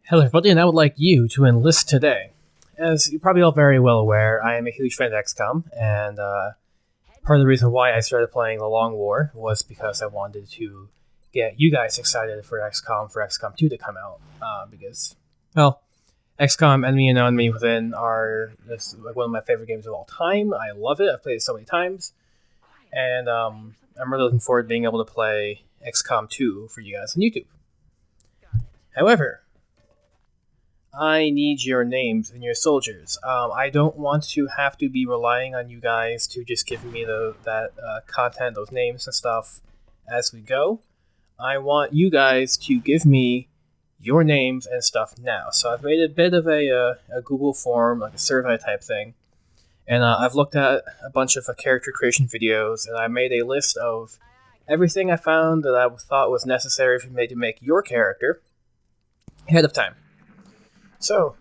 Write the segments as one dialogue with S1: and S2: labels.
S1: Hello everybody, and I would like you to enlist today. As you're probably all very well aware, I am a huge fan of XCOM, and part of the reason why I started playing the Longwar was because I wanted to get you guys excited for XCOM 2 to come out. Because, well, XCOM Enemy and Enemy Within is like one of my favorite games of all time. I love it. I've played it so many times. And I'm really looking forward to being able to play XCOM 2 for you guys on YouTube. However, I need your names and your soldiers. I don't want to have to be relying on you guys to just give me that content, those names and stuff as we go. I want you guys to give me your names and stuff now. So I've made a bit of a Google form, like a survey type thing. And I've looked at a bunch of character creation videos, and I made a list of everything I found that I thought was necessary for me to make your character ahead of time. So,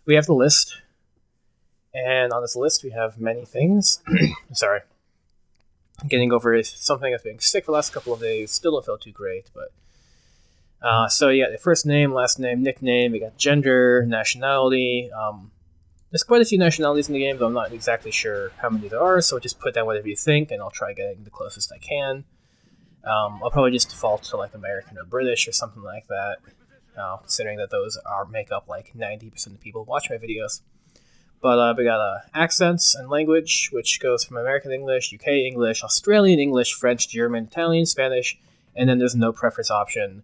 S1: we have the list, and on this list we have many things. Sorry. I'm getting over something that's been sick for the last couple of days. Still don't feel too great, but... so you got the first name, last name, nickname, we got gender, nationality. There's quite a few nationalities in the game, but I'm not exactly sure how many there are, so just put down whatever you think, and I'll try getting the closest I can. I'll probably just default to like American or British or something like that. Considering that those make up like 90% of the people who watch my videos. But we got accents and language, which goes from American English, UK English, Australian English, French, German, Italian, Spanish, and then there's no preference option,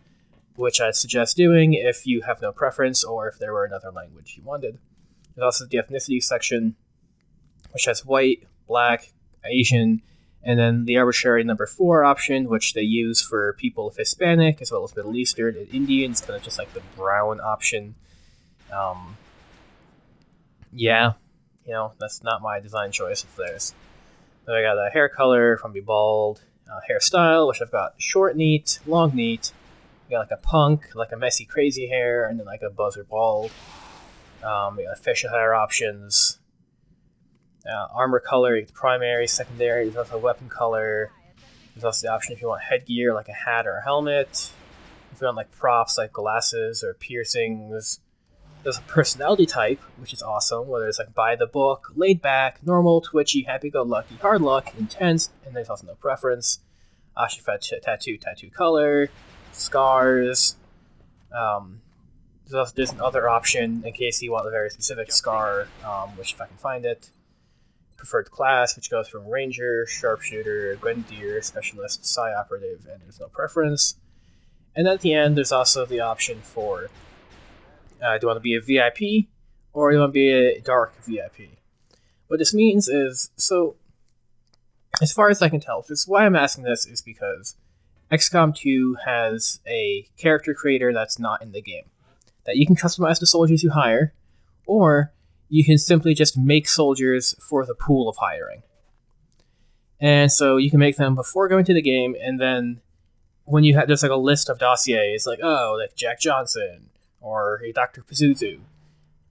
S1: which I'd suggest doing if you have no preference or if there were another language you wanted. There's also the ethnicity section, which has white, black, Asian, and then the arbitrary number 4 option, which they use for people of Hispanic, as well as Middle Eastern and Indian. It's kind of just like the brown option. Yeah, that's not my design choice, it's theirs. Then I got a hair color, if I'm be bald. Hairstyle, which I've got short neat, long neat. I got like a punk, like a messy crazy hair, and then like a buzzer bald. We got facial hair options. Armor color, primary, secondary. There's also weapon color. There's also the option if you want headgear, like a hat or a helmet. If you want like props, like glasses or piercings. There's a personality type, which is awesome, whether it's like by the book, laid back, normal, twitchy, happy-go-lucky, hard luck, intense, and there's also no preference. Tattoo color, scars. There's another option in case you want a very specific scar, which if I can find it. Preferred class, which goes from Ranger, Sharpshooter, Grenadier, Specialist, Psi Operative, and there's no preference. And at the end, there's also the option for do you want to be a VIP or do you want to be a dark VIP? What this means is, so as far as I can tell, why I'm asking this is because XCOM 2 has a character creator that's not in the game. That you can customize the soldiers you hire, or you can simply just make soldiers for the pool of hiring. And so you can make them before going to the game, and then when you have, there's like a list of dossiers, like, like Jack Johnson, or hey, Dr. Pazuzu.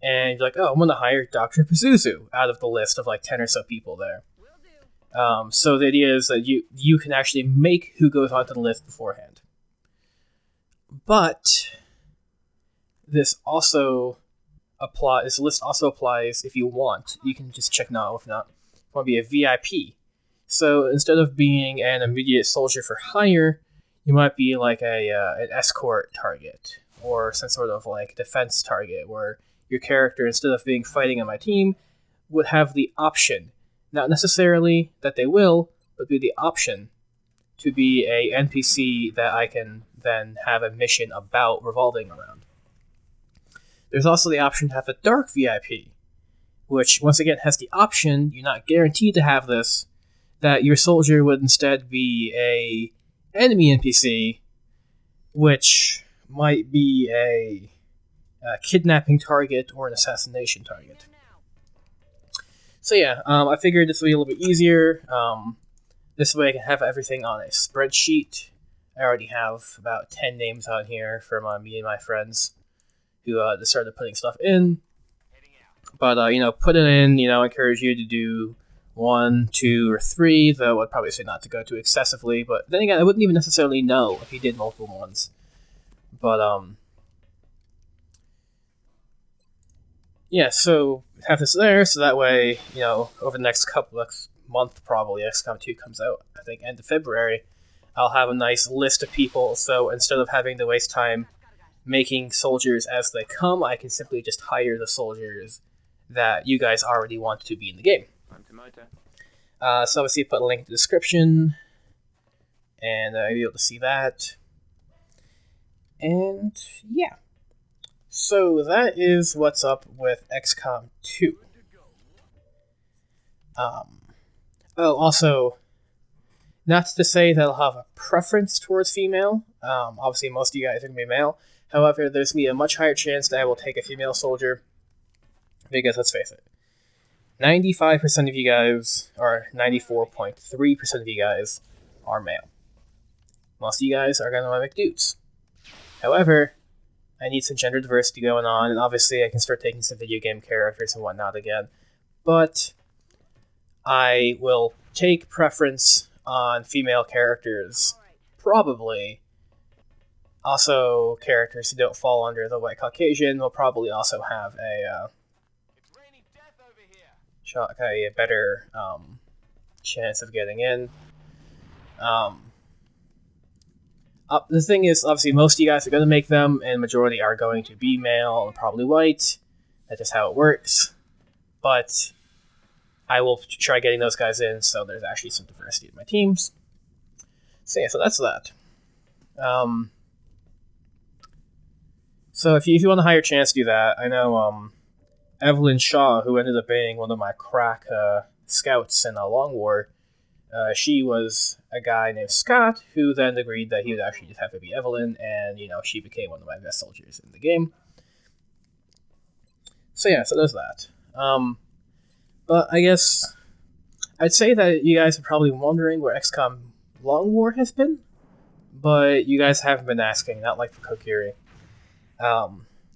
S1: And you're like, I'm going to hire Dr. Pazuzu out of the list of like 10 or so people there. So the idea is that you can actually make who goes onto the list beforehand. But this list also applies if you want. You can just check no if not. You want to be a VIP. So instead of being an immediate soldier for hire, you might be like an escort target or some sort of like defense target where your character, instead of being fighting on my team, would have the option, not necessarily that they will, but be the option to be a NPC that I can then have a mission about revolving around. There's also the option to have a dark VIP, which once again has the option, you're not guaranteed to have this, that your soldier would instead be a enemy NPC, which might be a kidnapping target or an assassination target. So yeah, I figured this would be a little bit easier. This way I can have everything on a spreadsheet. I already have about 10 names on here from me and my friends who started putting stuff in. But, put it in, I encourage you to do 1, 2, or 3, though I'd probably say not to go too excessively. But then again, I wouldn't even necessarily know if you did multiple ones. But, yeah, so have this there, so that way, over the next couple of month, probably XCOM 2 comes out, I think end of February, I'll have a nice list of people, so instead of having to waste time making soldiers as they come, I can simply just hire the soldiers that you guys already want to be in the game. So obviously put a link in the description, and you'll be able to see that. And yeah. So that is what's up with XCOM 2. Also, not to say that I'll have a preference towards female. Obviously, most of you guys are going to be male. However, there's going to be a much higher chance that I will take a female soldier. Because, let's face it, 95% of you guys, or 94.3% of you guys, are male. Most of you guys are going to mimic dudes. However, I need some gender diversity going on, and obviously I can start taking some video game characters and whatnot again. But I will take preference on female characters, probably. Also, characters who don't fall under the white Caucasian will probably also have a better chance of getting in. The thing is, obviously, most of you guys are going to make them, and the majority are going to be male and probably white. That's just how it works. But I will try getting those guys in, so there's actually some diversity in my teams. So yeah, so that's that. So if you want a higher chance to do that, I know Evelyn Shaw, who ended up being one of my crack scouts in Longwar, she was a guy named Scott, who then agreed that he would actually just have to be Evelyn, and, she became one of my best soldiers in the game. So yeah, so there's that. But I guess I'd say that you guys are probably wondering where XCOM Longwar has been, but you guys haven't been asking, not like for Kokiri.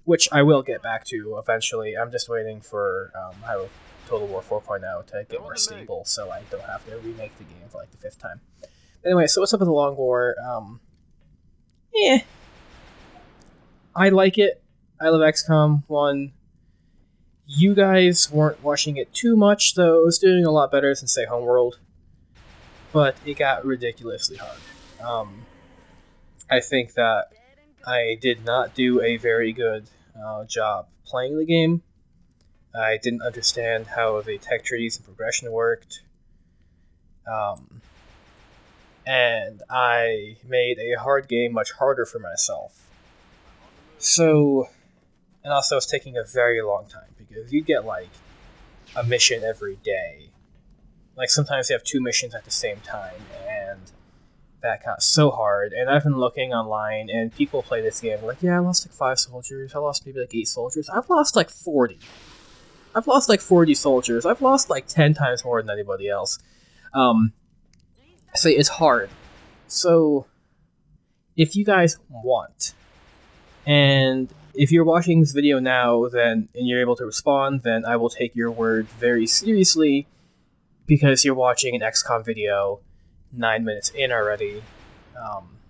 S1: Which I will get back to eventually. I'm just waiting for Total War 4.0 to get more stable, so I don't have to remake the game for like the 5th time. Anyway, so what's up with the Long War? I like it. I love XCOM 1. You guys weren't watching it too much, though. It was doing a lot better than, say, Homeworld. But it got ridiculously hard. I think that I did not do a very good job playing the game. I didn't understand how the tech trees and progression worked. And I made a hard game much harder for myself. So, and also it's taking a very long time, because you get like a mission every day. Like sometimes you have 2 missions at the same time, and that got so hard. And I've been looking online, and people play this game like, yeah, I lost like 5 soldiers, I lost maybe like 8 soldiers. I've lost like 40. I've lost like 40 soldiers. I've lost like 10 times more than anybody else. So it's hard. So if you guys want, and if you're watching this video now, and you're able to respond, then I will take your word very seriously, because you're watching an XCOM video 9 minutes in already.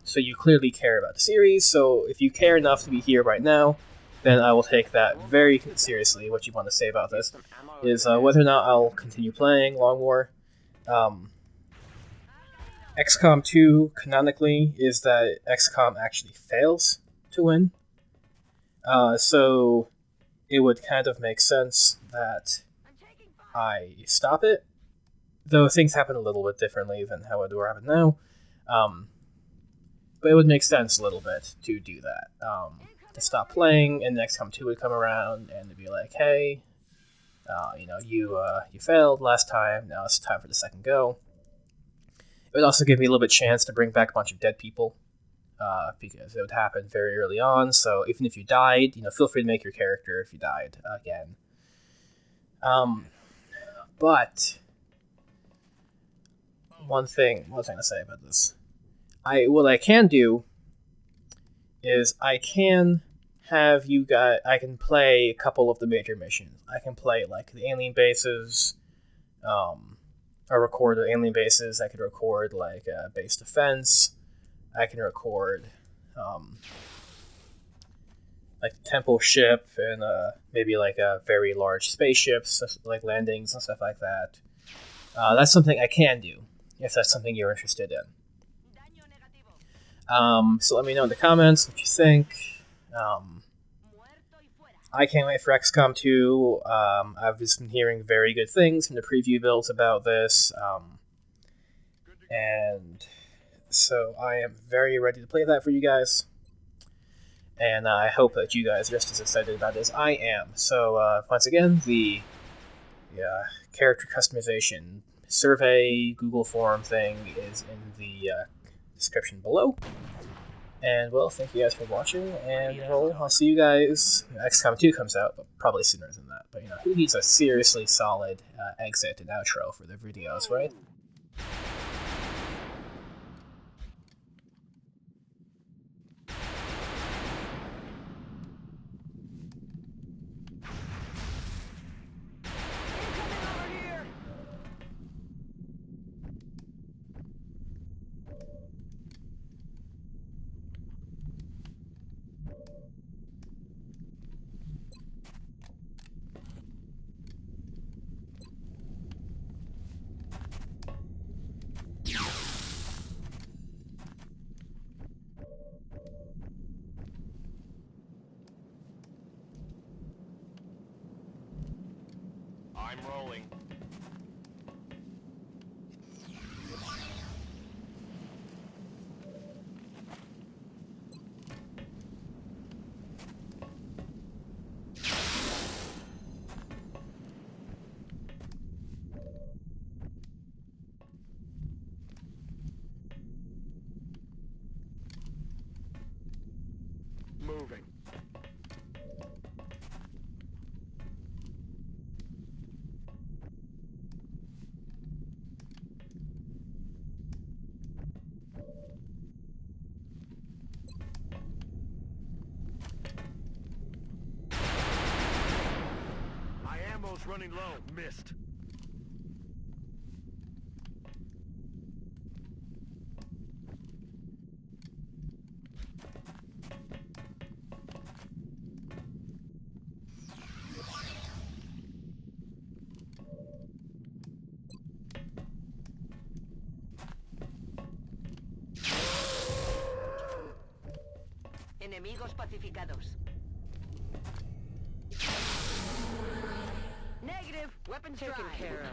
S1: So you clearly care about the series. So if you care enough to be here right now, then I will take that very seriously. What you want to say about this is whether or not I'll continue playing Long War. XCOM 2, canonically, is that XCOM actually fails to win. So it would kind of make sense that I stop it. Though things happen a little bit differently than how it would happen now. But it would make sense a little bit to do that. To stop playing, and XCOM 2 would come around, and to be like, hey, you failed last time, now it's time for the second go. It would also give me a little bit chance to bring back a bunch of dead people, because it would happen very early on, so even if you died, feel free to make your character if you died again. But one thing, what was I going to say about this? What I can do is I can have you guys, I can play a couple of the major missions. I can play like the alien bases, or record the alien bases. I could record like base defense. I can record like temple ship and maybe like a very large spaceships, like landings and stuff like that. That's something I can do if that's something you're interested in. So let me know in the comments what you think. I can't wait for XCOM 2. I've just been hearing very good things from the preview builds about this. And so I am very ready to play that for you guys. And I hope that you guys are just as excited about it as I am. So once again, the character customization survey Google form thing is in the description below. And well, thank you guys for watching, and well, I'll see you guys. XCOM 2 comes out, but probably sooner than that. But who needs a seriously solid exit and outro for their videos, right?
S2: I'm rolling. Moving. My ammo's running low. Missed.
S3: Enemigos pacificados. Negative. Weapons taken care of.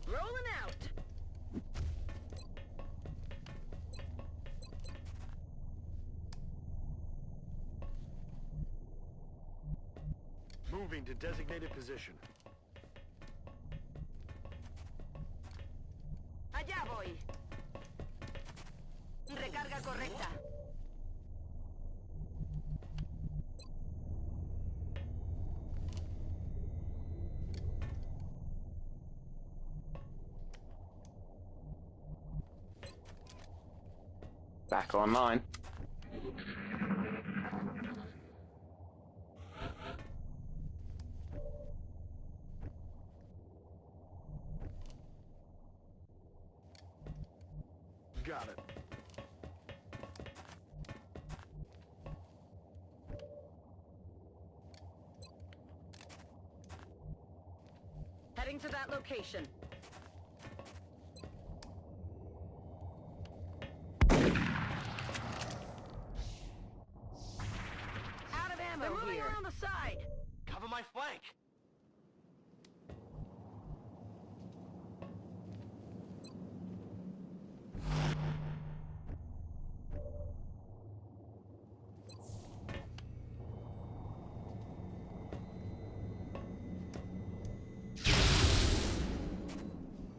S3: Rolling out.
S2: Moving to designated position.
S3: Allá voy. Recarga correcta.
S4: Back online.
S2: Got it.
S3: Heading to that location. Out of ammo. They're moving here. Around the side.
S2: Cover my flank.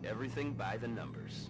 S2: Everything by the numbers.